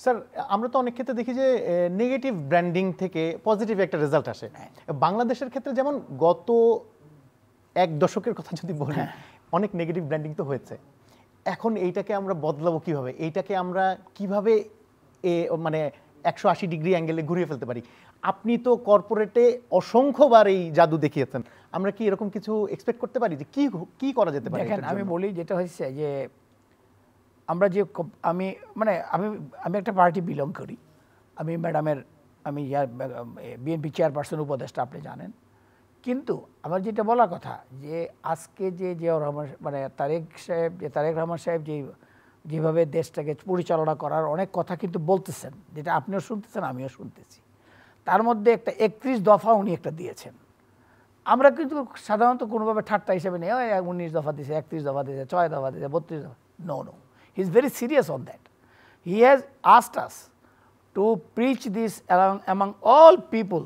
Sir আমরা তো অনেক ক্ষেত্রে দেখি যে নেগেটিভ ব্র্যান্ডিং থেকে পজিটিভ একটা রেজাল্ট আসে। বাংলাদেশের ক্ষেত্রে যেমন গত এক দশকের কথা যদি বলি, অনেক নেগেটিভ ব্র্যান্ডিং তো হয়েছে। এখন এইটাকে আমরা বদলাবো কিভাবে? এইটাকে আমরা কিভাবে মানে 180 ডিগ্রি অ্যাঙ্গেলে ঘুরিয়ে ফেলতে পারি? আপনি তো কর্পোরেটে অসংখ্যবার এই জাদু দেখিয়েছেন, আমরা কি এরকম কিছু এক্সপেক্ট করতে পারি যে কি করা যেতে পারে? দেখেন, আমি বলি যেটা হচ্ছে যে আমরা যে আমি মানে আমি একটা পার্টি বিলং করি। আমি ম্যাডামের বিএনপি চেয়ারপারসন উপদেষ্টা, আপনি জানেন। কিন্তু আমার যেটা বলার কথা যে আজকে যে জিয়াউর রহমান মানে তারেক রহমান সাহেব যেভাবে দেশটাকে পরিচালনা করার অনেক কথা কিন্তু বলতেছেন, যেটা আপনিও শুনতেছেন আমিও শুনতেছি। তার মধ্যে একটা 31 দফা উনি একটা দিয়েছেন। আমরা কিন্তু সাধারণত কোনোভাবে ঠাট্টা হিসেবে নেই, 19 দফা দিয়েছে, 31 দফা দিয়েছে, 6 দফা দিয়েছে, 32 দফা। No, he is very serious on that. He has asked us to preach this among all people